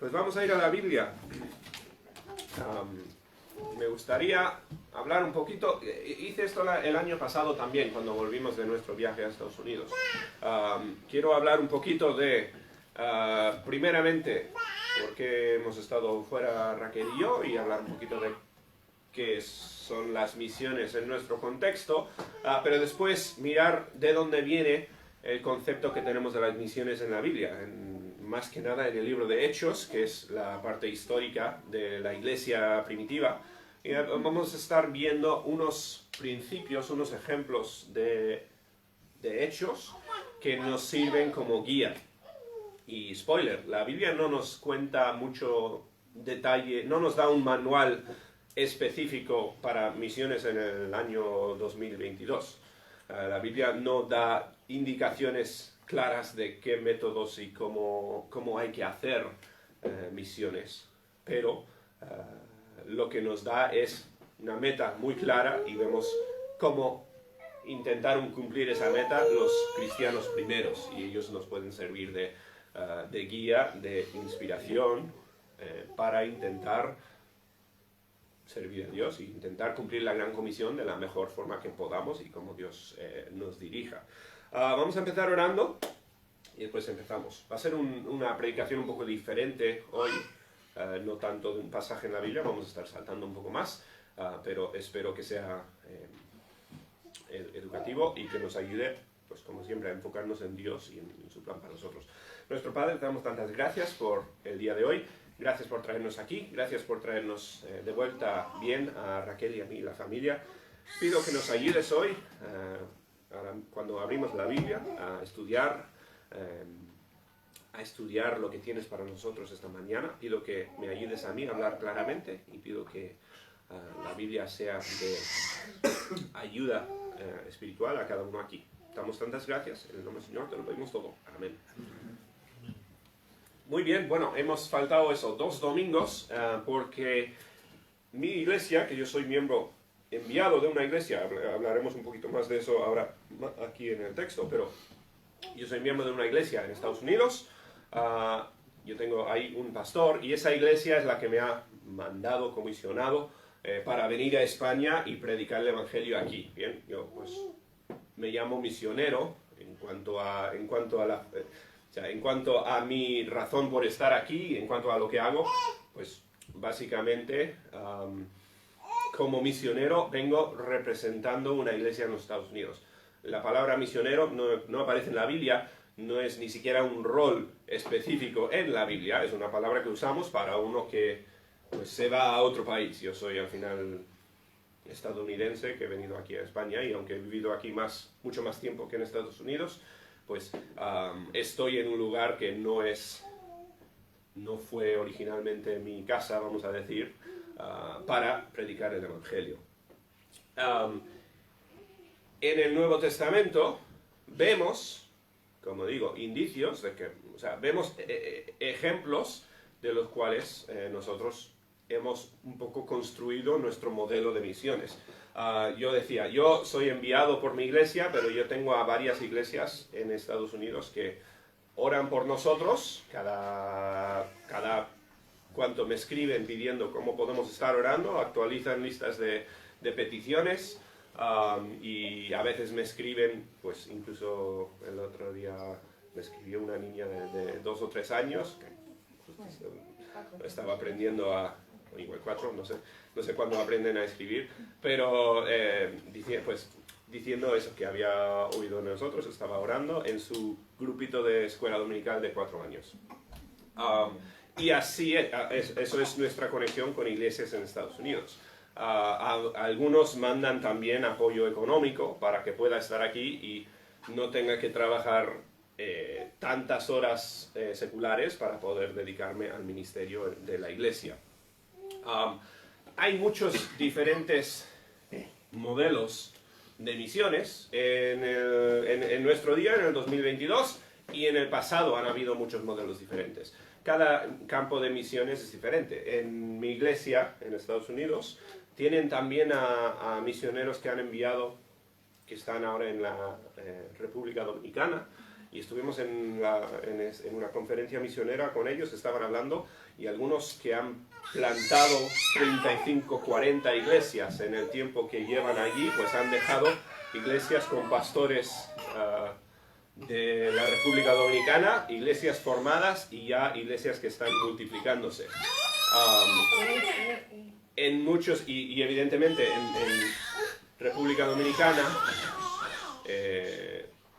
Pues vamos a ir a la Biblia. Me gustaría hablar un poquito, hice esto el año pasado también, cuando volvimos de nuestro viaje a Estados Unidos. Quiero hablar un poquito de, primeramente, por qué hemos estado fuera Raquel y yo, y hablar un poquito de qué son las misiones en nuestro contexto, pero después mirar de dónde viene el concepto que tenemos de las misiones en la Biblia, más que nada en el libro de Hechos, que es la parte histórica de la iglesia primitiva. Y vamos a estar viendo unos principios, unos ejemplos de hechos que nos sirven como guía. Y spoiler, la Biblia no nos cuenta mucho detalle, no nos da un manual específico para misiones en el año 2022. La Biblia no da indicaciones claras de qué métodos y cómo hay que hacer misiones, pero lo que nos da es una meta muy clara y vemos cómo intentaron cumplir esa meta los cristianos primeros, y ellos nos pueden servir de guía, de inspiración para intentar servir a Dios e intentar cumplir la gran comisión de la mejor forma que podamos y como Dios nos dirija. Vamos a empezar orando y después empezamos. Va a ser una predicación un poco diferente hoy, no tanto de un pasaje en la Biblia, vamos a estar saltando un poco más, pero espero que sea educativo y que nos ayude, pues como siempre, a enfocarnos en Dios y en su plan para nosotros. Nuestro Padre, te damos tantas gracias por el día de hoy. Gracias por traernos aquí, gracias por traernos de vuelta bien a Raquel y a mí y la familia. Pido que nos ayudes hoy, cuando abrimos la Biblia, a estudiar lo que tienes para nosotros esta mañana. Pido que me ayudes a mí a hablar claramente y pido que la Biblia sea de ayuda espiritual a cada uno aquí. Damos tantas gracias, en el nombre del Señor te lo pedimos todo. Amén. Muy bien, bueno, hemos faltado 2 domingos porque mi iglesia, que yo soy miembro enviado de una iglesia, hablaremos un poquito más de eso ahora aquí en el texto, pero yo soy miembro de una iglesia en Estados Unidos. Yo tengo ahí un pastor y esa iglesia es la que me ha mandado, comisionado para venir a España y predicar el evangelio aquí. Bien, yo pues me llamo misionero en cuanto a mi razón por estar aquí, en cuanto a lo que hago, pues básicamente como misionero vengo representando una iglesia en los Estados Unidos. La palabra misionero no aparece en la Biblia, no es ni siquiera un rol específico en la Biblia, es una palabra que usamos para uno que pues, se va a otro país. Yo soy al final estadounidense que he venido aquí a España y aunque he vivido aquí mucho más tiempo que en Estados Unidos, pues estoy en un lugar que no fue originalmente mi casa, vamos a decir, para predicar el Evangelio. En el Nuevo Testamento vemos, como digo, indicios de que, vemos ejemplos de los cuales nosotros hemos un poco construido nuestro modelo de misiones. Yo decía, yo soy enviado por mi iglesia, pero yo tengo a varias iglesias en Estados Unidos que oran por nosotros, cada cuanto me escriben pidiendo cómo podemos estar orando, actualizan listas de peticiones, y a veces me escriben, pues incluso el otro día me escribió una niña de 2 o 3 años, que estaba aprendiendo o igual 4, no sé cuándo aprenden a escribir, pero diciendo eso, que había oído de nosotros, estaba orando en su grupito de escuela dominical de 4 años. Y así eso es nuestra conexión con iglesias en Estados Unidos. Algunos mandan también apoyo económico para que pueda estar aquí y no tenga que trabajar tantas horas seculares para poder dedicarme al ministerio de la iglesia. Hay muchos diferentes modelos de misiones en nuestro día, en el 2022, y en el pasado han habido muchos modelos diferentes. Cada campo de misiones es diferente. En mi iglesia, en Estados Unidos, tienen también a misioneros que han enviado, que están ahora en la República Dominicana, y estuvimos en una conferencia misionera con ellos, estaban hablando, y algunos que han plantado 35, 40 iglesias en el tiempo que llevan allí, pues han dejado iglesias con pastores de la República Dominicana, iglesias formadas y ya iglesias que están multiplicándose. En muchos, y evidentemente en República Dominicana,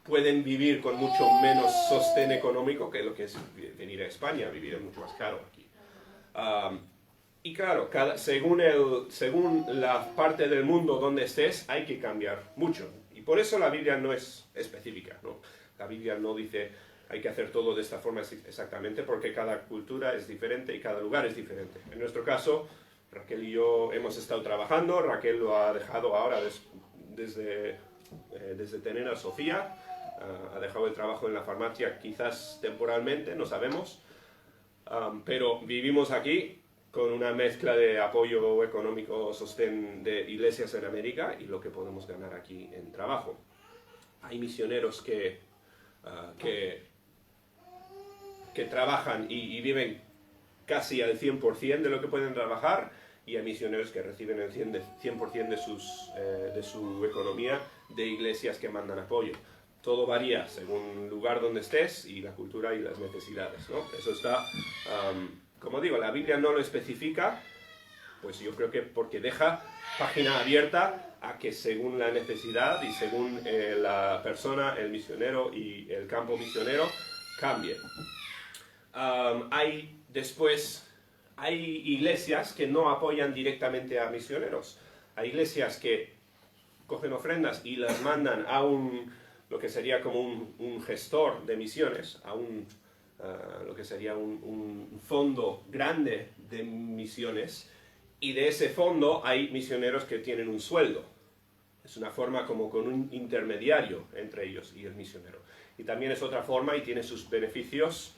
pueden vivir con mucho menos sostén económico que lo que es venir a España. Vivir es mucho más caro aquí. Y claro, según la parte del mundo donde estés, hay que cambiar mucho. Y por eso la Biblia no es específica, ¿no? La Biblia no dice hay que hacer todo de esta forma exactamente, porque cada cultura es diferente y cada lugar es diferente. En nuestro caso, Raquel y yo hemos estado trabajando. Raquel lo ha dejado ahora desde tener a Sofía. Ha dejado el trabajo en la farmacia quizás temporalmente, no sabemos. Pero vivimos aquí con una mezcla de apoyo económico, sostén de iglesias en América y lo que podemos ganar aquí en trabajo. Hay misioneros que trabajan y viven casi al 100% de lo que pueden trabajar, y hay misioneros que reciben el 100% de su economía de iglesias que mandan apoyo. Todo varía según el lugar donde estés y la cultura y las necesidades, ¿no? Eso está, como digo, la Biblia no lo especifica, pues yo creo que porque deja página abierta a que según la necesidad y según la persona, el misionero y el campo misionero, cambie. Hay iglesias que no apoyan directamente a misioneros. Hay iglesias que cogen ofrendas y las mandan a lo que sería como un gestor de misiones, lo que sería un fondo grande de misiones, y de ese fondo hay misioneros que tienen un sueldo. Es una forma como con un intermediario entre ellos y el misionero. Y también es otra forma y tiene sus beneficios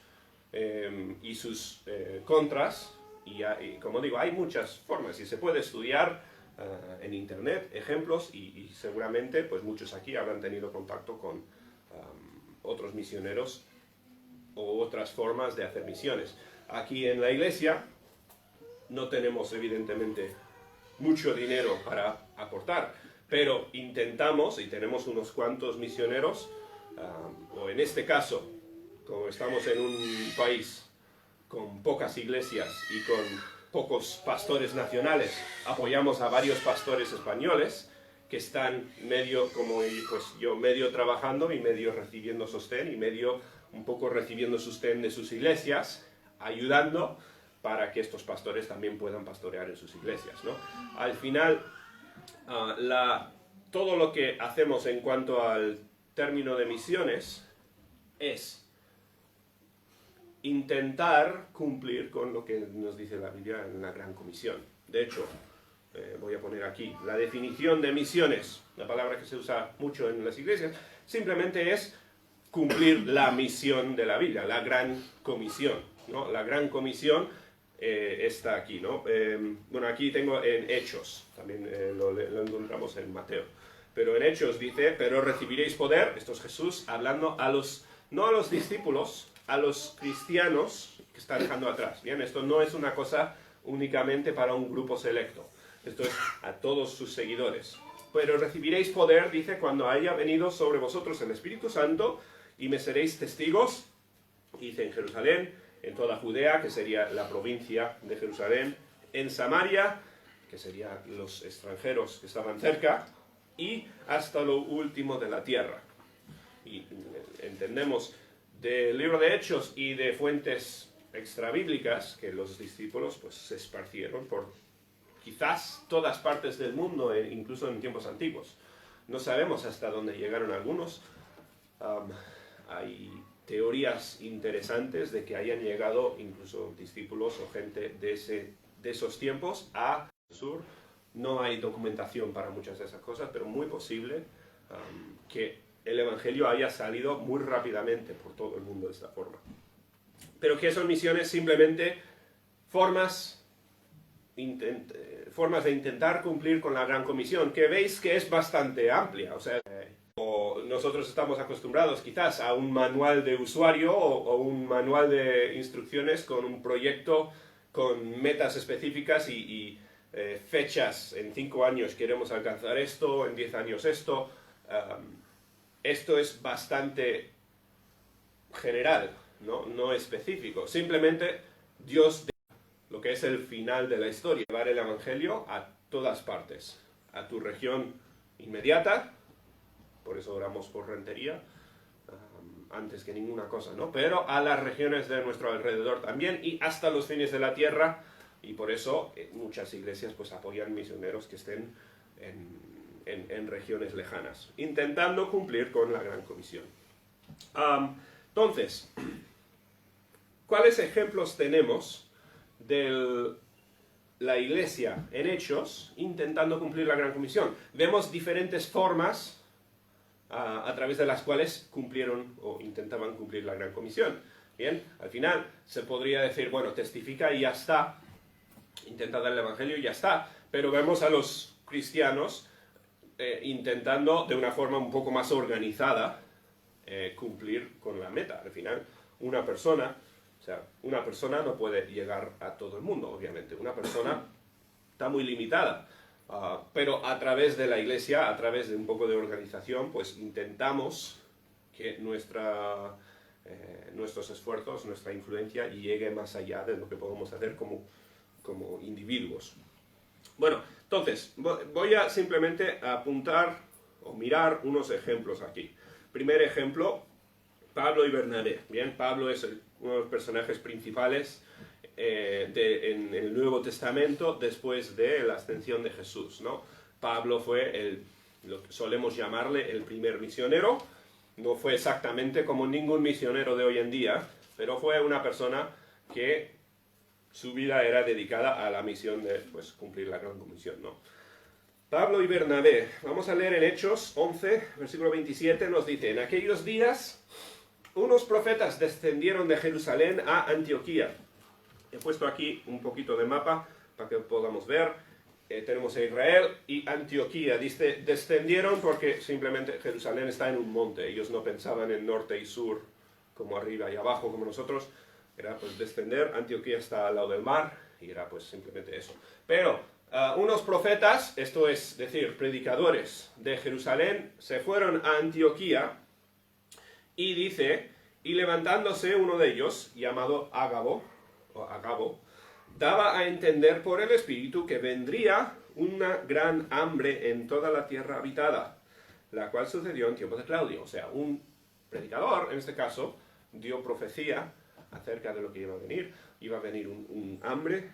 y sus contras. Y como digo, hay muchas formas y se puede estudiar en internet ejemplos, y seguramente pues muchos aquí habrán tenido contacto con otros misioneros o otras formas de hacer misiones. Aquí en la iglesia no tenemos evidentemente mucho dinero para aportar, pero intentamos, y tenemos unos cuantos misioneros, o en este caso, como estamos en un país con pocas iglesias y con pocos pastores nacionales, apoyamos a varios pastores españoles que están medio, como pues yo, medio trabajando y medio recibiendo sostén y medio un poco recibiendo sostén de sus iglesias, ayudando para que estos pastores también puedan pastorear en sus iglesias, ¿no? Al final, todo lo que hacemos en cuanto al término de misiones es intentar cumplir con lo que nos dice la Biblia en la Gran Comisión. De hecho, voy a poner aquí la definición de misiones, la palabra que se usa mucho en las iglesias, simplemente es cumplir la misión de la Biblia, la Gran Comisión, ¿no? La Gran Comisión está aquí, ¿no? Bueno, aquí tengo en Hechos, también lo encontramos en Mateo, pero en Hechos dice, pero recibiréis poder, esto es Jesús hablando no a los discípulos, a los cristianos que está dejando atrás. Bien, esto no es una cosa únicamente para un grupo selecto, esto es a todos sus seguidores. Pero recibiréis poder, dice, cuando haya venido sobre vosotros el Espíritu Santo, y me seréis testigos, dice, en Jerusalén, en toda Judea, que sería la provincia de Jerusalén, en Samaria, que serían los extranjeros que estaban cerca, y hasta lo último de la tierra. Y entendemos del libro de Hechos y de fuentes extrabíblicas que los discípulos pues se esparcieron por quizás todas partes del mundo, incluso en tiempos antiguos. No sabemos hasta dónde llegaron algunos. Hay teorías interesantes de que hayan llegado incluso discípulos o gente de esos tiempos a sur. No hay documentación para muchas de esas cosas, pero muy posible que el Evangelio haya salido muy rápidamente por todo el mundo de esta forma. Pero ¿qué son misiones? Simplemente formas de intentar cumplir con la Gran Comisión, que veis que es bastante amplia. O sea, nosotros estamos acostumbrados quizás a un manual de usuario o un manual de instrucciones con un proyecto con metas específicas y fechas. En 5 años queremos alcanzar esto, en 10 años esto. Esto es bastante general, no específico. Simplemente Dios lo que es el final de la historia, llevar el Evangelio a todas partes, a tu región inmediata, por eso oramos por Rentería, antes que ninguna cosa, ¿no? Pero a las regiones de nuestro alrededor también y hasta los fines de la tierra, y por eso muchas iglesias pues apoyan misioneros que estén en regiones lejanas, intentando cumplir con la Gran Comisión. Entonces, ¿cuáles ejemplos tenemos de la iglesia en Hechos intentando cumplir la Gran Comisión? Vemos diferentes formas a través de las cuales cumplieron o intentaban cumplir la Gran Comisión. Bien, al final se podría decir, bueno, testifica y ya está, intenta dar el Evangelio y ya está, pero vemos a los cristianos intentando de una forma un poco más organizada cumplir con la meta. Al final, una persona no puede llegar a todo el mundo, obviamente. Una persona está muy limitada. Pero a través de la iglesia, a través de un poco de organización, pues intentamos que nuestros esfuerzos, nuestra influencia llegue más allá de lo que podemos hacer como individuos. Bueno, entonces, voy a simplemente apuntar o mirar unos ejemplos aquí. Primer ejemplo, Pablo y Bernabé. Bien, Pablo es uno de los personajes principales en el Nuevo Testamento después de la ascensión de Jesús, ¿no? Pablo fue lo que solemos llamarle el primer misionero. No fue exactamente como ningún misionero de hoy en día, pero fue una persona que su vida era dedicada a la misión de pues, cumplir la Gran Comisión, ¿no? Pablo y Bernabé. Vamos a leer en Hechos 11, versículo 27, nos dice: en aquellos días unos profetas descendieron de Jerusalén a Antioquía. He puesto aquí un poquito de mapa para que podamos ver. Tenemos a Israel y Antioquía. Dice, descendieron porque simplemente Jerusalén está en un monte. Ellos no pensaban en norte y sur, como arriba y abajo, como nosotros. Era pues descender. Antioquía está al lado del mar y era pues simplemente eso. Pero unos profetas, esto es decir, predicadores de Jerusalén, se fueron a Antioquía y dice, y levantándose uno de ellos, llamado Agabo, daba a entender por el Espíritu que vendría una gran hambre en toda la tierra habitada, la cual sucedió en tiempos de Claudio. O sea, un predicador, en este caso, dio profecía acerca de lo que iba a venir. Iba a venir un hambre.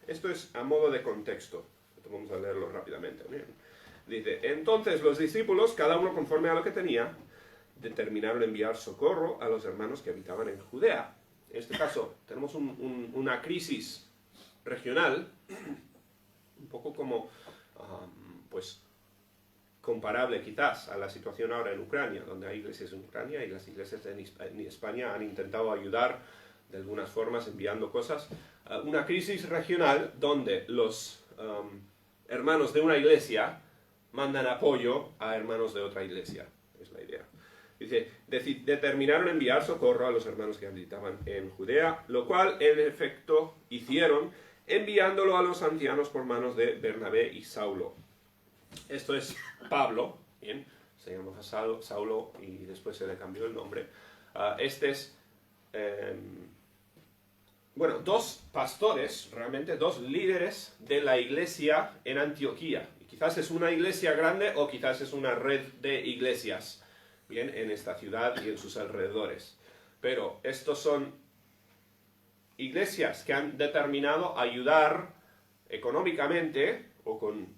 Esto es a modo de contexto. Vamos a leerlo rápidamente. Bien. Dice, entonces los discípulos, cada uno conforme a lo que tenía, determinaron enviar socorro a los hermanos que habitaban en Judea. En este caso, tenemos una crisis regional, un poco como, pues, comparable quizás a la situación ahora en Ucrania, donde hay iglesias en Ucrania y las iglesias en España han intentado ayudar de algunas formas enviando cosas. Una crisis regional donde los hermanos de una iglesia mandan apoyo a hermanos de otra iglesia, es la idea. Dice, determinaron enviar socorro a los hermanos que habitaban en Judea, lo cual en efecto hicieron, enviándolo a los ancianos por manos de Bernabé y Saulo. Esto es Pablo, bien, se llamaba Saulo y después se le cambió el nombre. Dos pastores, realmente dos líderes de la iglesia en Antioquía. Y quizás es una iglesia grande o quizás es una red de iglesias, bien, en esta ciudad y en sus alrededores. Pero estos son iglesias que han determinado ayudar económicamente o con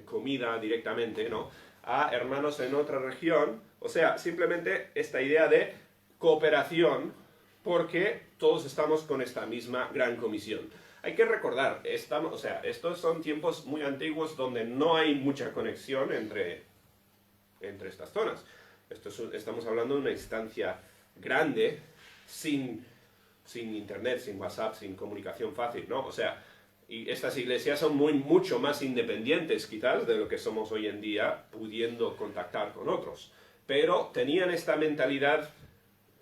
comida directamente, ¿no?, a hermanos en otra región. O sea, simplemente esta idea de cooperación, porque todos estamos con esta misma gran comisión. Hay que recordar, estos son tiempos muy antiguos donde no hay mucha conexión entre estas zonas. Estamos hablando de una instancia grande, sin internet, sin WhatsApp, sin comunicación fácil, ¿no? O sea, Y estas iglesias son mucho más independientes quizás de lo que somos hoy en día, pudiendo contactar con otros. Pero tenían esta mentalidad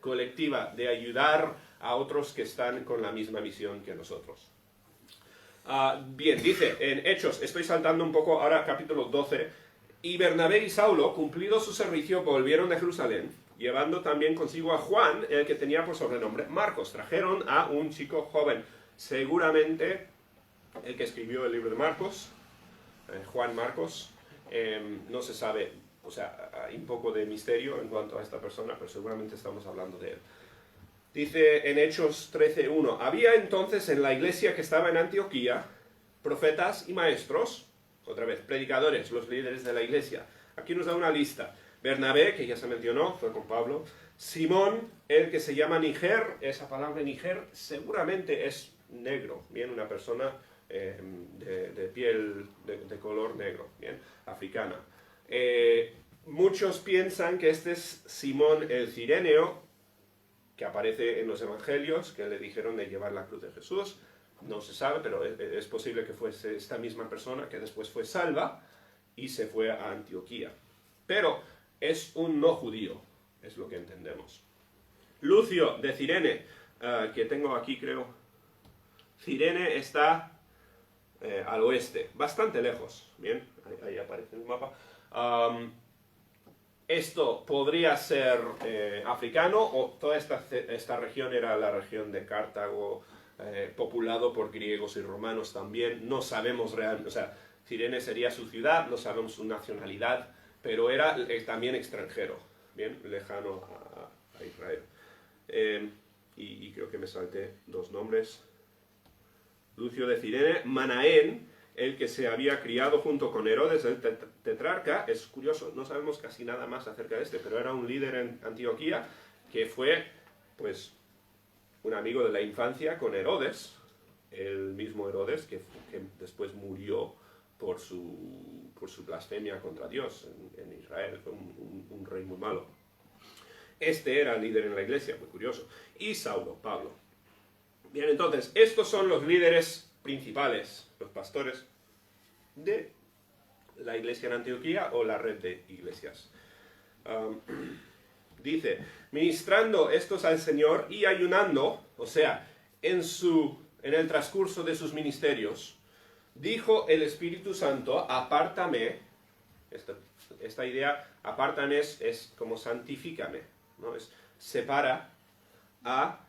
colectiva de ayudar a otros que están con la misma misión que nosotros. Bien, dice en Hechos, estoy saltando un poco ahora capítulo 12, y Bernabé y Saulo, cumplido su servicio, volvieron de Jerusalén, llevando también consigo a Juan, el que tenía por sobrenombre Marcos. Trajeron a un chico joven, seguramente el que escribió el libro de Marcos, Juan Marcos. No se sabe, o sea, hay un poco de misterio en cuanto a esta persona, pero seguramente estamos hablando de él. Dice en Hechos 13:1, había entonces en la iglesia que estaba en Antioquía profetas y maestros, otra vez, predicadores, los líderes de la iglesia. Aquí nos da una lista. Bernabé, que ya se mencionó, fue con Pablo. Simón, el que se llama Niger, esa palabra Niger seguramente es negro, bien, una persona de piel de color negro, bien, africana. Muchos piensan que este es Simón el Cireneo, que aparece en los evangelios, que le dijeron de llevar la cruz de Jesús. No se sabe, pero es posible que fuese esta misma persona que después fue salva y se fue a Antioquía. Pero es un no judío, es lo que entendemos. Lucio de Cirene, que tengo aquí creo. Cirene está al oeste, bastante lejos. Bien, ahí aparece el mapa. Esto podría ser africano, o toda esta región era la región de Cartago, populado por griegos y romanos también. No sabemos realmente, o sea, Cirene sería su ciudad, no sabemos su nacionalidad, pero era también extranjero, bien, lejano a Israel. Y creo que me salté dos nombres. Lucio de Cirene, Manaén, el que se había criado junto con Herodes, el tetrarca. Es curioso, no sabemos casi nada más acerca de este, pero era un líder en Antioquía que fue, pues, un amigo de la infancia con Herodes, el mismo Herodes que después murió por su blasfemia contra Dios en Israel. Fue un rey muy malo. Este era líder en la iglesia, muy curioso. Y Saulo, Pablo. Bien, entonces, estos son los líderes principales, los pastores de la iglesia en Antioquía o la red de iglesias. Dice, ministrando estos al Señor y ayunando, o sea, en el transcurso de sus ministerios, dijo el Espíritu Santo, apártame. Esta idea, apártame, es como santifícame, ¿no? Es separa a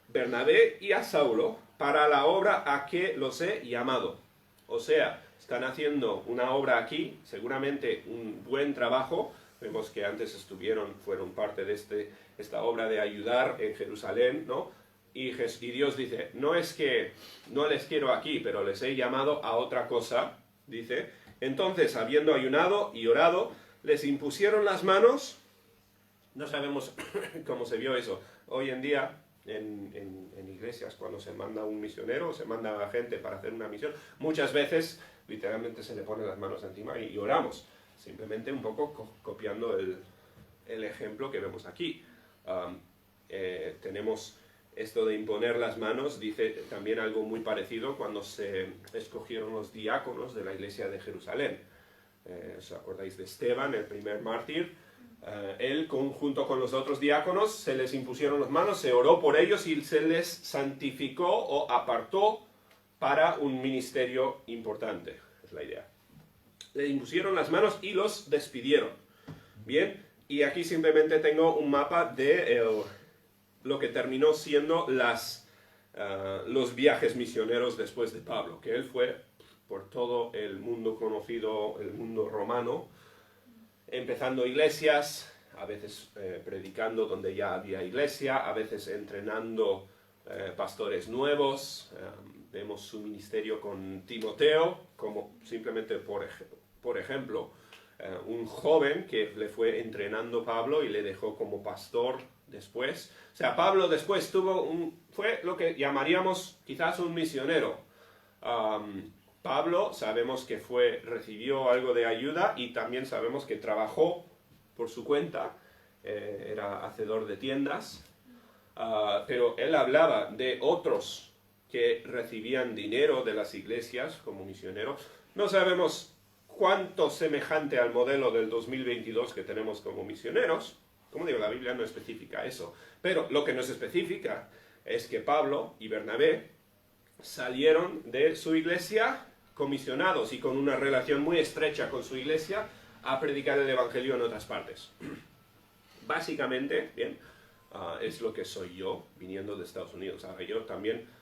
Bernabé y a Saulo para la obra a que los he llamado. O sea, están haciendo una obra aquí, seguramente un buen trabajo. Vemos que antes fueron parte de esta obra de ayudar en Jerusalén, ¿no? Y Dios dice, no es que no les quiero aquí, pero les he llamado a otra cosa, dice. Entonces, habiendo ayunado y orado, les impusieron las manos. No sabemos cómo se vio eso. Hoy en día, en iglesias, cuando se manda un misionero, se manda a gente para hacer una misión, muchas veces, literalmente, se le ponen las manos encima y oramos. Simplemente un poco copiando el ejemplo que vemos aquí. Tenemos esto de imponer las manos, dice también algo muy parecido cuando se escogieron los diáconos de la iglesia de Jerusalén. ¿Os acordáis de Esteban, el primer mártir? Él, junto con los otros diáconos, se les impusieron las manos, se oró por ellos y se les santificó o apartó para un ministerio importante, es la idea. Le impusieron las manos y los despidieron. Bien, y aquí simplemente tengo un mapa de lo que terminó siendo los viajes misioneros después de Pablo, que él fue por todo el mundo conocido, el mundo romano, empezando iglesias, a veces predicando donde ya había iglesia, a veces entrenando pastores nuevos. Vemos su ministerio con Timoteo, como simplemente por ejemplo, un joven que le fue entrenando Pablo y le dejó como pastor después. O sea, Pablo después fue lo que llamaríamos quizás un misionero. Pablo sabemos que recibió algo de ayuda y también sabemos que trabajó por su cuenta, era hacedor de tiendas, pero él hablaba de otros que recibían dinero de las iglesias como misioneros. No sabemos cuánto semejante al modelo del 2022 que tenemos como misioneros. Como digo, la Biblia no especifica eso. Pero lo que nos especifica es que Pablo y Bernabé salieron de su iglesia comisionados y con una relación muy estrecha con su iglesia a predicar el evangelio en otras partes. Básicamente, bien, es lo que soy yo viniendo de Estados Unidos. Ahora yo también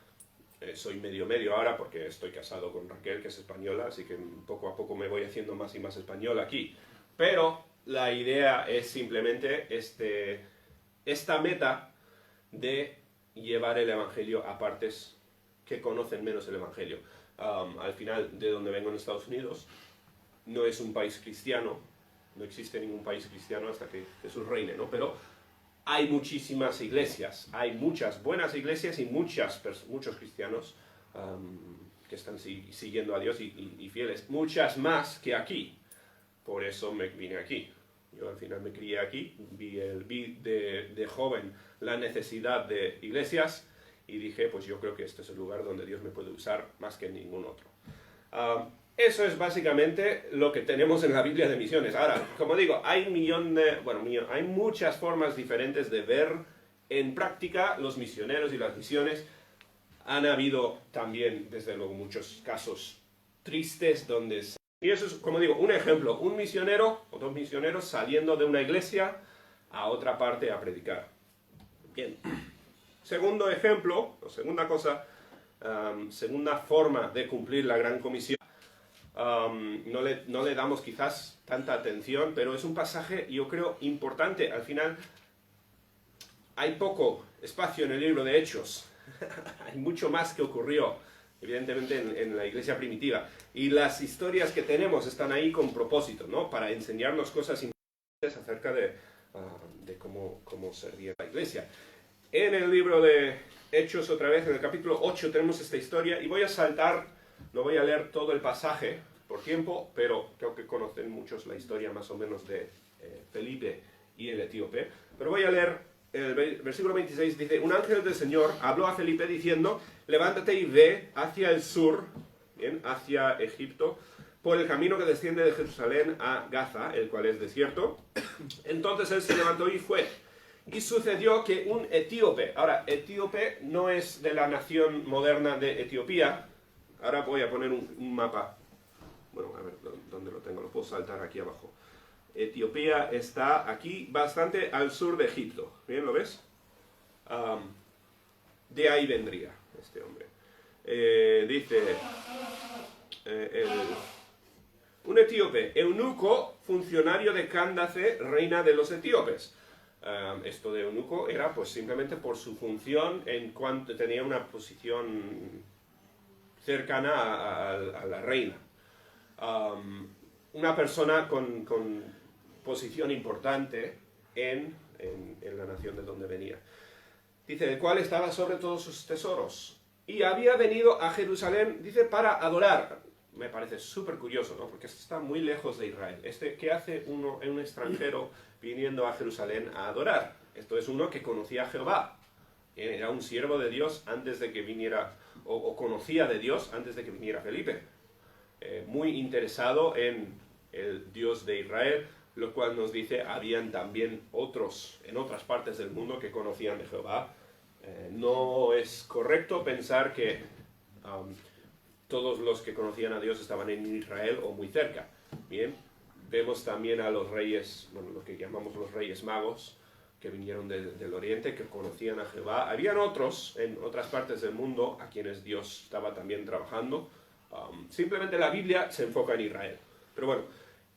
soy medio ahora porque estoy casado con Raquel, que es española, así que poco a poco me voy haciendo más y más español aquí. Pero la idea es simplemente esta meta de llevar el evangelio a partes que conocen menos el evangelio. Al final, de donde vengo en Estados Unidos, no es un país cristiano, no existe ningún país cristiano hasta que Jesús reine, ¿no? Pero hay muchísimas iglesias, hay muchas buenas iglesias y muchos cristianos que están siguiendo a Dios y fieles, muchas más que aquí. Por eso me vine aquí. Yo al final me crié aquí, vi de joven la necesidad de iglesias y dije, pues yo creo que este es el lugar donde Dios me puede usar más que en ningún otro. Eso es básicamente lo que tenemos en la Biblia de misiones. Ahora, como digo, hay hay muchas formas diferentes de ver en práctica los misioneros y las misiones. Han habido también, desde luego, muchos casos tristes donde... Y eso es, como digo, un ejemplo, un misionero o dos misioneros saliendo de una iglesia a otra parte a predicar. Bien. Segundo ejemplo, o segunda cosa, segunda forma de cumplir la gran comisión. No le damos quizás tanta atención, pero es un pasaje, yo creo, importante. Al final, hay poco espacio en el libro de Hechos. Hay mucho más que ocurrió, evidentemente, en la iglesia primitiva. Y las historias que tenemos están ahí con propósito, ¿no? Para enseñarnos cosas importantes acerca de cómo servía la iglesia. En el libro de Hechos, otra vez, en el capítulo 8, tenemos esta historia. Y voy a saltar, no voy a leer todo el pasaje por tiempo, pero creo que conocen muchos la historia más o menos de Felipe y el etíope. Pero voy a leer el versículo 26, dice: un ángel del Señor habló a Felipe diciendo: levántate y ve hacia el sur, bien, hacia Egipto, por el camino que desciende de Jerusalén a Gaza, el cual es desierto. Entonces él se levantó y fue. Y sucedió que un etíope, ahora, etíope no es de la nación moderna de Etiopía. Ahora voy a poner un mapa. Bueno, a ver, ¿dónde lo tengo? Lo puedo saltar aquí abajo. Etiopía está aquí, bastante al sur de Egipto. ¿Bien? ¿Lo ves? De ahí vendría este hombre. Dice, un etíope, eunuco, funcionario de Cándace, reina de los etíopes. Esto de eunuco era pues simplemente por su función en cuanto tenía una posición cercana a la reina. Una persona con posición importante en la nación de donde venía. Dice, el cual estaba sobre todos sus tesoros. Y había venido a Jerusalén, dice, para adorar. Me parece súper curioso, ¿no? Porque está muy lejos de Israel. ¿Qué hace un extranjero viniendo a Jerusalén a adorar? Esto es uno que conocía a Jehová. Era un siervo de Dios antes de que viniera, o conocía de Dios antes de que viniera Felipe. Muy interesado en el Dios de Israel, lo cual nos dice, habían también otros en otras partes del mundo que conocían de Jehová. No es correcto pensar que todos los que conocían a Dios estaban en Israel o muy cerca. Bien, vemos también a los reyes, bueno, lo que llamamos los reyes magos, que vinieron del oriente, que conocían a Jehová. Habían otros en otras partes del mundo a quienes Dios estaba también trabajando. Simplemente la Biblia se enfoca en Israel. Pero bueno,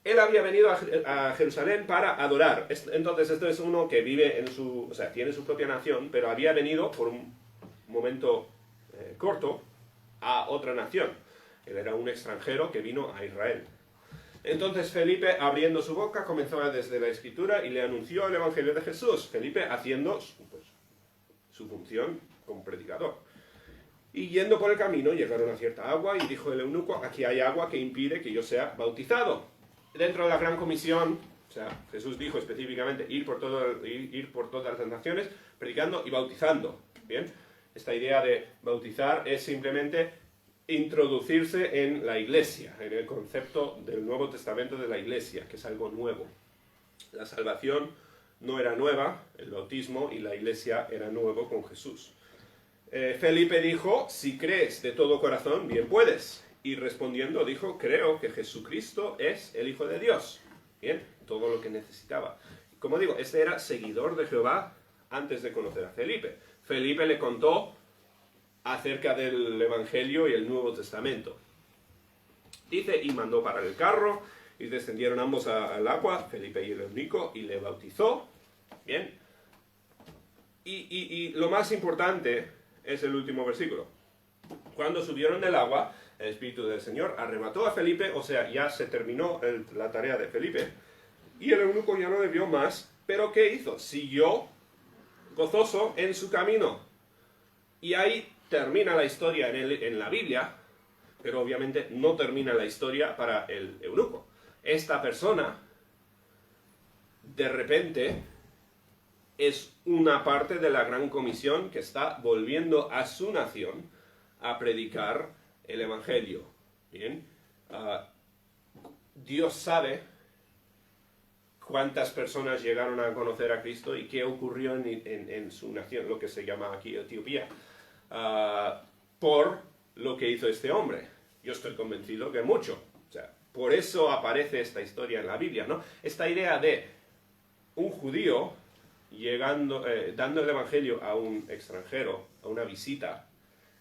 él había venido a Jerusalén para adorar. Entonces, esto es uno que vive tiene su propia nación, pero había venido por un momento corto a otra nación. Él era un extranjero que vino a Israel. Entonces Felipe, abriendo su boca, comenzó desde la Escritura y le anunció el Evangelio de Jesús. Felipe haciendo su función como predicador. Y yendo por el camino, llegaron a cierta agua y dijo el eunuco: aquí hay agua que impide que yo sea bautizado. Dentro de la gran comisión, Jesús dijo específicamente ir por todas las naciones, predicando y bautizando. ¿Bien? Esta idea de bautizar es simplemente introducirse en la iglesia, en el concepto del Nuevo Testamento de la iglesia, que es algo nuevo. La salvación no era nueva, el bautismo y la iglesia era nuevo con Jesús. Felipe dijo, si crees de todo corazón, bien puedes. Y respondiendo dijo, creo que Jesucristo es el Hijo de Dios. Bien, todo lo que necesitaba. Como digo, este era seguidor de Jehová antes de conocer a Felipe. Felipe le contó acerca del Evangelio y el Nuevo Testamento. Dice, y mandó parar el carro, y descendieron ambos al agua, Felipe y el eunuco, y le bautizó. Bien. Y lo más importante es el último versículo. Cuando subieron del agua, el Espíritu del Señor arrebató a Felipe, o sea, ya se terminó la tarea de Felipe, y el eunuco ya no le vio más, pero ¿qué hizo? Siguió gozoso en su camino. Y ahí termina la historia en la Biblia, pero obviamente no termina la historia para el eunuco. Esta persona, de repente, es una parte de la gran comisión que está volviendo a su nación a predicar el Evangelio. Bien, Dios sabe cuántas personas llegaron a conocer a Cristo y qué ocurrió en su nación, lo que se llama aquí Etiopía, por lo que hizo este hombre. Yo estoy convencido que mucho. O sea, por eso aparece esta historia en la Biblia, ¿no? Esta idea de un judío llegando, dando el Evangelio a un extranjero, a una visita,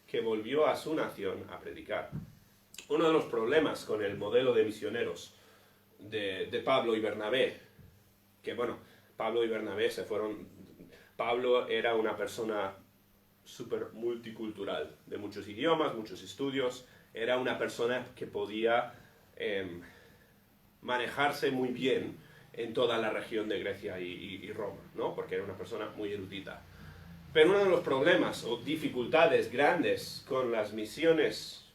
que volvió a su nación a predicar. Uno de los problemas con el modelo de misioneros de Pablo y Bernabé, que bueno, Pablo y Bernabé se fueron... Pablo era una persona súper multicultural, de muchos idiomas, muchos estudios, era una persona que podía manejarse muy bien en toda la región de Grecia y Roma, ¿no? Porque era una persona muy erudita. Pero uno de los problemas o dificultades grandes con las misiones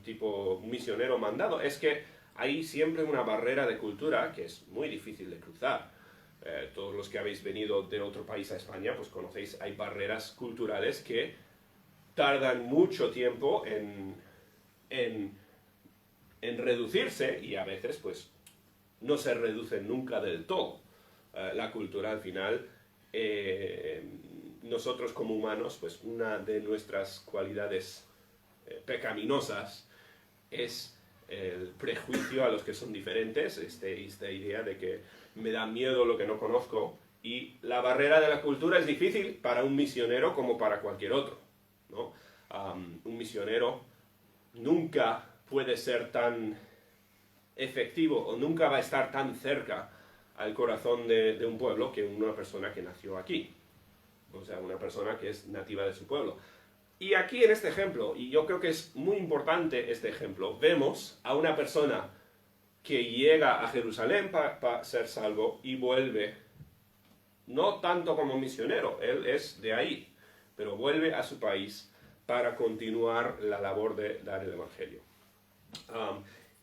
tipo misionero mandado es que hay siempre una barrera de cultura que es muy difícil de cruzar. Todos los que habéis venido de otro país a España, pues conocéis, hay barreras culturales que tardan mucho tiempo en reducirse y a veces pues no se reducen nunca del todo. La cultura al final, nosotros como humanos, pues una de nuestras cualidades pecaminosas es el prejuicio a los que son diferentes, esta idea de que me da miedo lo que no conozco, y la barrera de la cultura es difícil para un misionero como para cualquier otro, ¿no? Un misionero nunca puede ser tan efectivo o nunca va a estar tan cerca al corazón de un pueblo que una persona que nació aquí, o sea, una persona que es nativa de su pueblo. Y aquí en este ejemplo, y yo creo que es muy importante este ejemplo, vemos a una persona que llega a Jerusalén para ser salvo y vuelve, no tanto como misionero, él es de ahí, pero vuelve a su país para continuar la labor de dar el Evangelio.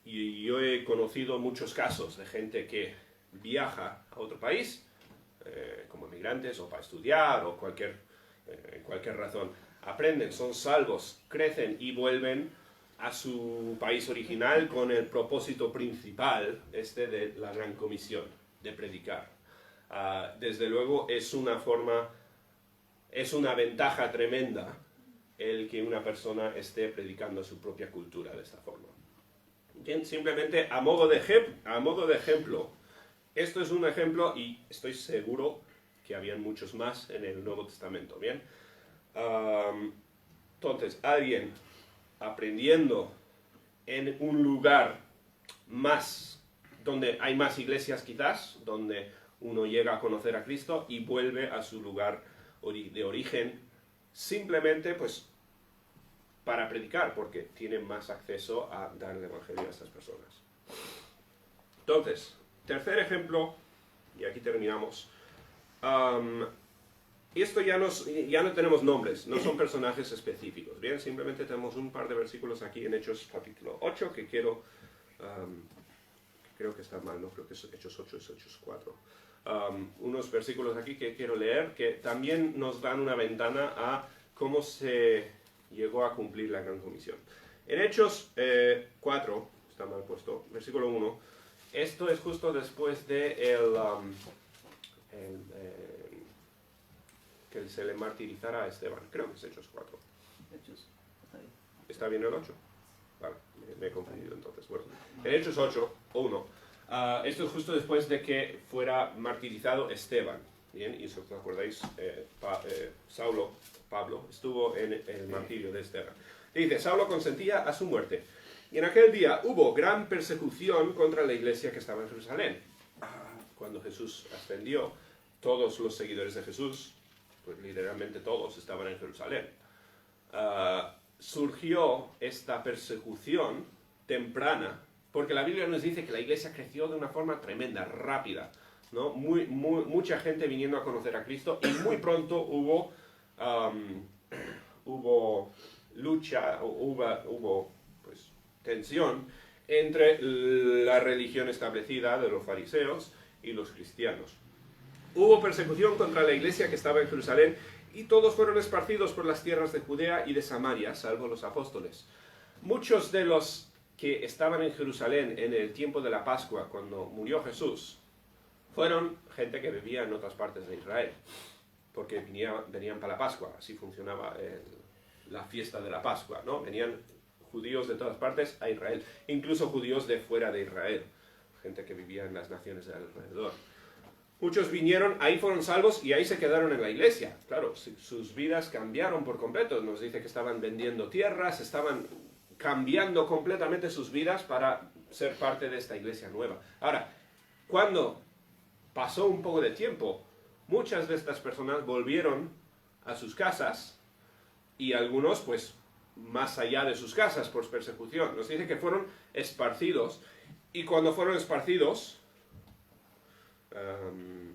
Y yo he conocido muchos casos de gente que viaja a otro país, como inmigrantes o para estudiar o cualquier razón. Aprenden, son salvos, crecen y vuelven a su país original con el propósito principal de la gran comisión, de predicar. Desde luego es una ventaja tremenda el que una persona esté predicando su propia cultura de esta forma. Bien, simplemente a modo de ejemplo, esto es un ejemplo y estoy seguro que habían muchos más en el Nuevo Testamento, ¿bien? Entonces, alguien aprendiendo en un lugar más, donde hay más iglesias quizás, donde uno llega a conocer a Cristo y vuelve a su lugar de origen, simplemente pues para predicar, porque tiene más acceso a dar el Evangelio a estas personas. Entonces, tercer ejemplo, y aquí terminamos. Esto ya no tenemos nombres, no son personajes específicos, ¿bien? Simplemente tenemos un par de versículos aquí en Hechos capítulo 8 que creo que está mal, no creo que es Hechos 8, es Hechos 4. Unos versículos aquí que quiero leer que también nos dan una ventana a cómo se llegó a cumplir la Gran Comisión. En Hechos 4, está mal puesto, versículo 1, esto es justo después de que se le martirizara a Esteban. Creo que es Hechos 4. Hechos, está bien. ¿Está bien el 8? Vale, me he confundido entonces. Bueno, en Hechos 8, 1, esto es justo después de que fuera martirizado Esteban. Bien, y si os acordáis, Pablo, estuvo en el martirio de Esteban. Dice, Saulo consentía a su muerte. Y en aquel día hubo gran persecución contra la iglesia que estaba en Jerusalén. Cuando Jesús ascendió, todos los seguidores de Jesús, pues literalmente todos estaban en Jerusalén. Surgió esta persecución temprana, porque la Biblia nos dice que la iglesia creció de una forma tremenda, rápida, ¿no? Mucha gente viniendo a conocer a Cristo, y muy pronto hubo lucha, hubo pues, tensión entre la religión establecida de los fariseos y los cristianos. Hubo persecución contra la iglesia que estaba en Jerusalén, y todos fueron esparcidos por las tierras de Judea y de Samaria, salvo los apóstoles. Muchos de los que estaban en Jerusalén en el tiempo de la Pascua, cuando murió Jesús, fueron gente que vivía en otras partes de Israel, porque venían para la Pascua, así funcionaba la fiesta de la Pascua, ¿no? Venían judíos de todas partes a Israel, incluso judíos de fuera de Israel, gente que vivía en las naciones de alrededor. Muchos vinieron, ahí fueron salvos y ahí se quedaron en la iglesia. Claro, sus vidas cambiaron por completo. Nos dice que estaban vendiendo tierras, estaban cambiando completamente sus vidas para ser parte de esta iglesia nueva. Ahora, cuando pasó un poco de tiempo, muchas de estas personas volvieron a sus casas, y algunos, pues, más allá de sus casas por persecución. Nos dice que fueron esparcidos, y cuando fueron esparcidos,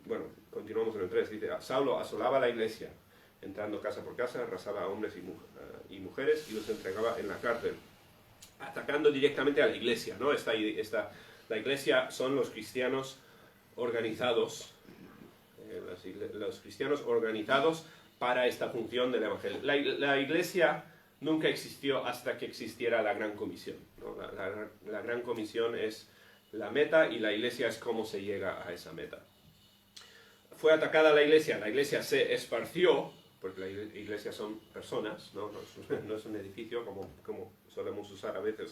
bueno, continuamos en el 3, dice, Saulo asolaba la iglesia, entrando casa por casa, arrasaba a hombres y mujeres y los entregaba en la cárcel, atacando directamente a la iglesia, ¿no? La iglesia son los cristianos organizados, los cristianos organizados para esta función del evangelio. La iglesia nunca existió hasta que existiera la Gran Comisión, ¿no? La Gran Comisión es la meta, y la iglesia es cómo se llega a esa meta. Fue atacada la iglesia se esparció, porque la iglesia son personas, ¿no? No es un edificio como solemos usar a veces.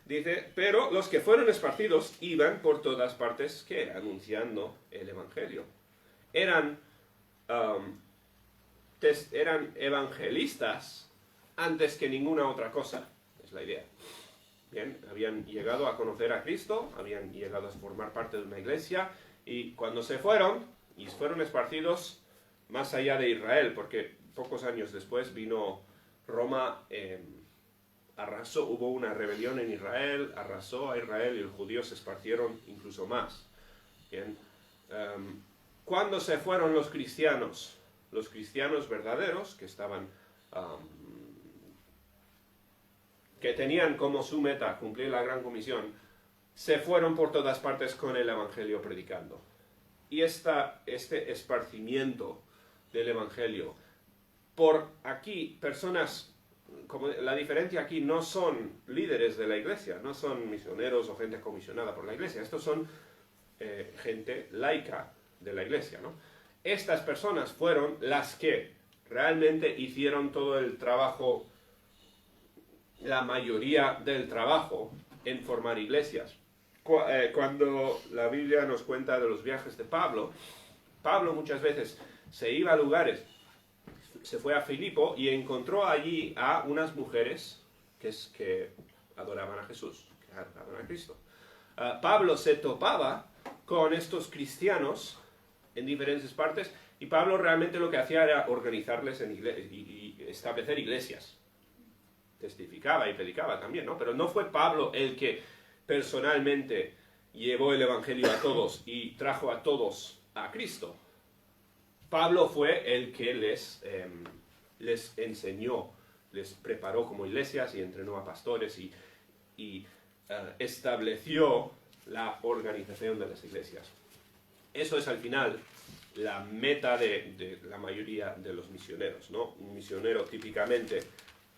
Dice, pero los que fueron esparcidos iban por todas partes, ¿qué? Anunciando el evangelio. Eran evangelistas antes que ninguna otra cosa, es la idea. Bien, habían llegado a conocer a Cristo, habían llegado a formar parte de una iglesia, y cuando se fueron esparcidos más allá de Israel, porque pocos años después vino Roma, arrasó, hubo una rebelión en Israel, arrasó a Israel, y los judíos se esparcieron incluso más. Bien, cuando se fueron los cristianos verdaderos, que estaban que tenían como su meta cumplir la Gran Comisión, se fueron por todas partes con el Evangelio predicando. Y este esparcimiento del Evangelio, por aquí, personas, como la diferencia aquí, no son líderes de la iglesia, no son misioneros o gente comisionada por la iglesia, estos son gente laica de la iglesia, ¿no? Estas personas fueron las que realmente hicieron todo el trabajo, la mayoría del trabajo en formar iglesias. Cuando la Biblia nos cuenta de los viajes de Pablo muchas veces se iba a lugares, se fue a Filipo y encontró allí a unas mujeres que adoraban a Jesús, que adoraban a Cristo. Pablo se topaba con estos cristianos en diferentes partes, y Pablo realmente lo que hacía era organizarles y establecer iglesias. Testificaba y predicaba también, ¿no? Pero no fue Pablo el que personalmente llevó el evangelio a todos y trajo a todos a Cristo. Pablo fue el que les enseñó, les preparó como iglesias y entrenó a pastores y estableció la organización de las iglesias. Eso es al final la meta de la mayoría de los misioneros, ¿no? Un misionero típicamente,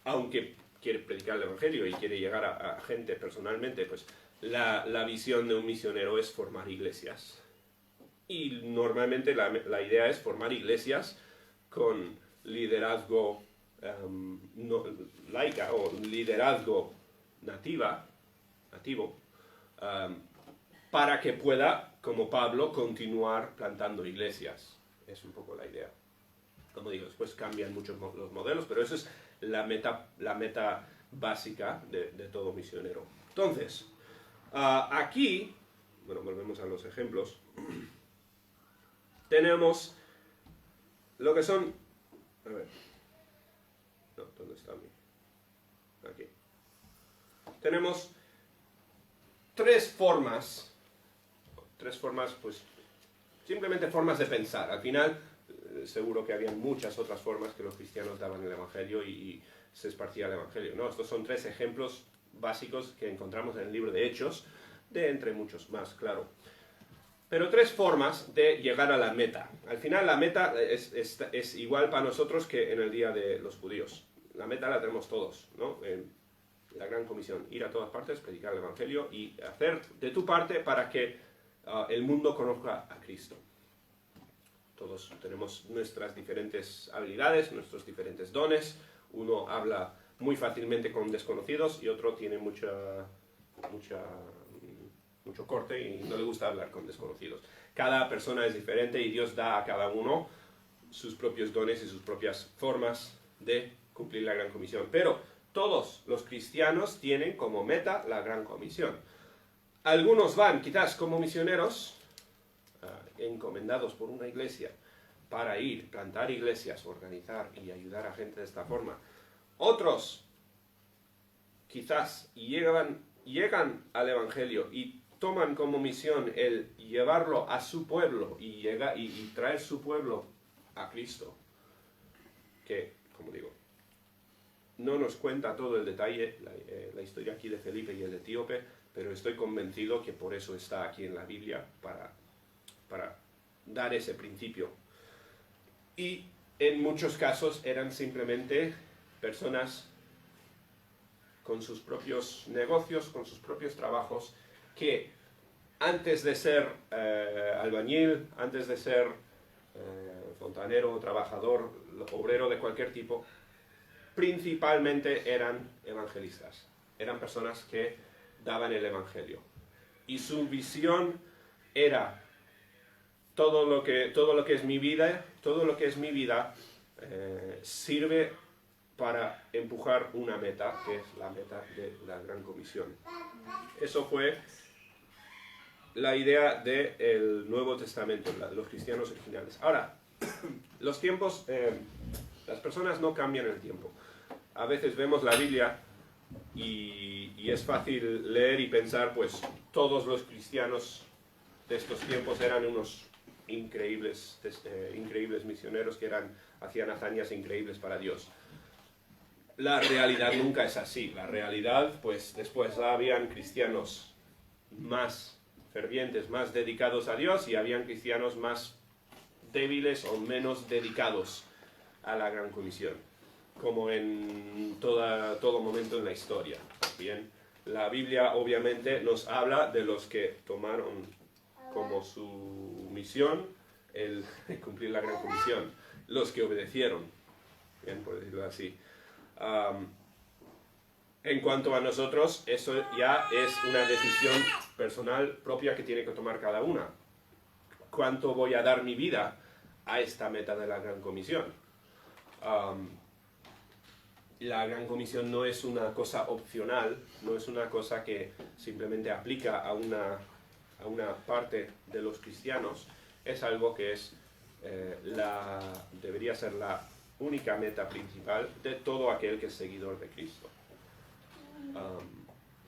aunque quiere predicar el Evangelio y quiere llegar a gente personalmente, pues la visión de un misionero es formar iglesias. Y normalmente la idea es formar iglesias con liderazgo laica o liderazgo nativo, para que pueda, como Pablo, continuar plantando iglesias. Es un poco la idea. Como digo, después cambian muchos los modelos, pero esa es la meta básica de todo misionero. Entonces, aquí, bueno, volvemos a los ejemplos, tenemos lo que son, a ver, no, ¿dónde está mi? Aquí. Tenemos tres formas, pues, simplemente formas de pensar. Al final, seguro que habían muchas otras formas que los cristianos daban el Evangelio y se esparcía el Evangelio, ¿no? Estos son tres ejemplos básicos que encontramos en el libro de Hechos, de entre muchos más, claro. Pero tres formas de llegar a la meta. Al final la meta es igual para nosotros que en el día de los judíos. La meta la tenemos todos, ¿no? La gran comisión, ir a todas partes, predicar el Evangelio y hacer de tu parte para que el mundo conozca a Cristo. Todos tenemos nuestras diferentes habilidades, nuestros diferentes dones. Uno habla muy fácilmente con desconocidos y otro tiene mucho corte y no le gusta hablar con desconocidos. Cada persona es diferente y Dios da a cada uno sus propios dones y sus propias formas de cumplir la gran comisión. Pero todos los cristianos tienen como meta la gran comisión. Algunos van quizás como misioneros, encomendados por una iglesia, para ir, plantar iglesias, organizar y ayudar a gente de esta forma. Otros quizás llegan al Evangelio y toman como misión el llevarlo a su pueblo y traer su pueblo a Cristo. Que, como digo, no nos cuenta todo el detalle, la historia aquí de Felipe y el etíope, pero estoy convencido que por eso está aquí en la Biblia, para dar ese principio. Y en muchos casos eran simplemente personas con sus propios negocios, con sus propios trabajos, que antes de ser albañil, antes de ser fontanero, trabajador, obrero de cualquier tipo, principalmente eran evangelistas. Eran personas que daban el Evangelio. Y su visión era todo lo que es mi vida, sirve para empujar una meta, que es la meta de la Gran Comisión. Eso fue la idea del Nuevo Testamento, los cristianos originales. Ahora, los tiempos, las personas no cambian el tiempo. A veces vemos la Biblia y es fácil leer y pensar, pues todos los cristianos de estos tiempos eran unos increíbles misioneros que hacían hazañas increíbles para Dios. La realidad nunca es así. La realidad, pues después habían cristianos más fervientes, más dedicados a Dios, y habían cristianos más débiles o menos dedicados a la Gran Comisión, como en todo momento en la historia. Bien, la Biblia obviamente nos habla de los que tomaron como su misión el cumplir la Gran Comisión, los que obedecieron, bien, por decirlo así. En cuanto a nosotros, eso ya es una decisión personal propia que tiene que tomar cada una. ¿Cuánto voy a dar mi vida a esta meta de la Gran Comisión? La Gran Comisión no es una cosa opcional, no es una cosa que simplemente aplica a una parte de los cristianos. Es algo que debería ser la única meta principal de todo aquel que es seguidor de Cristo.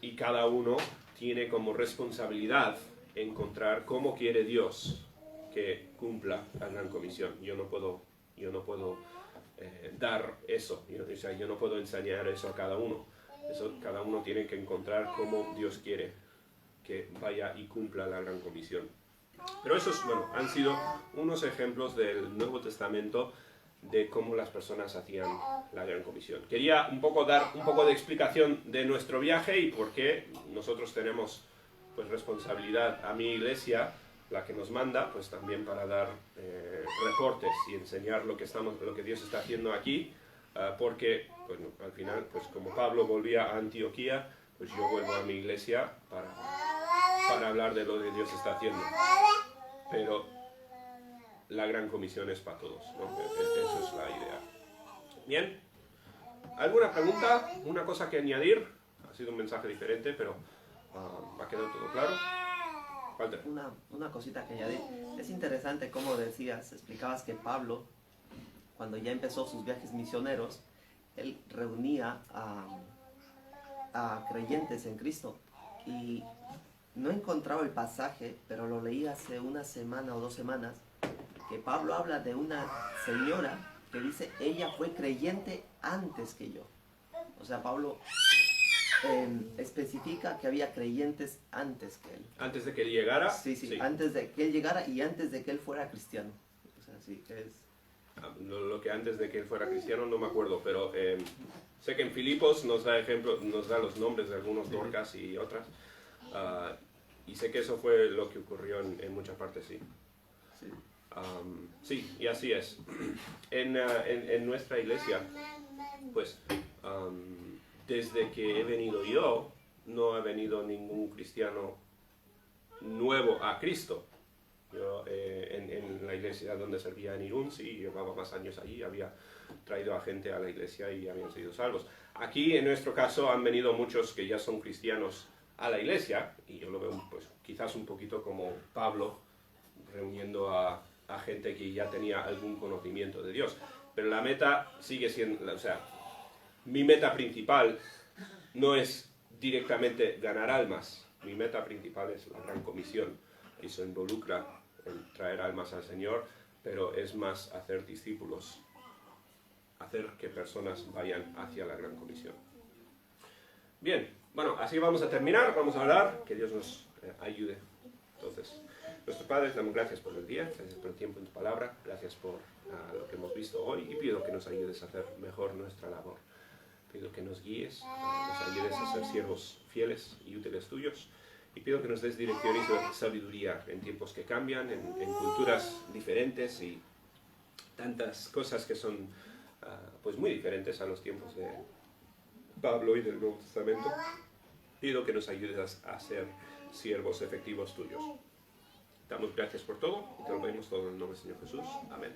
Y cada uno tiene como responsabilidad encontrar cómo quiere Dios que cumpla la Gran Comisión. Yo no puedo dar eso, yo no puedo enseñar eso a cada uno. Cada uno tiene que encontrar cómo Dios quiere que vaya y cumpla la Gran Comisión. Pero esos, bueno, han sido unos ejemplos del Nuevo Testamento de cómo las personas hacían la Gran Comisión. Quería dar un poco de explicación de nuestro viaje y por qué nosotros tenemos pues responsabilidad a mi iglesia, la que nos manda, pues también para dar reportes y enseñar lo que Dios está haciendo aquí, porque bueno, al final, pues como Pablo volvía a Antioquía, pues yo vuelvo a mi iglesia para hablar de lo que Dios está haciendo. Pero la Gran Comisión es para todos, ¿no? Esa es la idea. Bien, ¿alguna pregunta? ¿Una cosa que añadir? Ha sido un mensaje diferente, pero ¿ha quedado todo claro? Walter. Una cosita que añadir. Es interesante cómo explicabas que Pablo, cuando ya empezó sus viajes misioneros, él reunía a creyentes en Cristo. Y no encontraba el pasaje, pero lo leí hace una semana o 2 semanas, que Pablo habla de una señora que dice, ella fue creyente antes que yo. O sea, Pablo especifica que había creyentes antes que él. ¿Antes de que él llegara? Sí, antes de que él llegara y antes de que él fuera cristiano. O sea, sí, que es... Lo que antes de que él fuera cristiano no me acuerdo, pero sé que en Filipos nos da ejemplos, nos da los nombres de algunos Dorcas y otras, y sé que eso fue lo que ocurrió en muchas partes, sí. Sí, y así es. En nuestra iglesia, pues, desde que he venido yo, no ha venido ningún cristiano nuevo a Cristo. Yo en la iglesia donde servía en Irún, sí, llevaba más años allí, había traído a gente a la iglesia y habían sido salvos. Aquí, en nuestro caso, han venido muchos que ya son cristianos a la iglesia, y yo lo veo pues quizás un poquito como Pablo, reuniendo a gente que ya tenía algún conocimiento de Dios. Pero la meta sigue siendo, o sea, mi meta principal no es directamente ganar almas, mi meta principal es la Gran Comisión, y eso involucra en traer almas al Señor, pero es más hacer discípulos, hacer que personas vayan hacia la Gran Comisión. Bien, bueno, así vamos a terminar, vamos a orar, que Dios nos ayude. Entonces, nuestro Padre, te damos gracias por el día, gracias por el tiempo en tu palabra, gracias por lo que hemos visto hoy, y pido que nos ayudes a hacer mejor nuestra labor. Pido que nos guíes, nos ayudes a ser siervos fieles y útiles tuyos, y pido que nos des dirección y sabiduría en tiempos que cambian, en culturas diferentes y tantas cosas que son pues muy diferentes a los tiempos de Pablo y del Nuevo Testamento. Pido que nos ayudes a ser siervos efectivos tuyos. Damos gracias por todo y te lo pedimos todo en el nombre del Señor Jesús. Amén.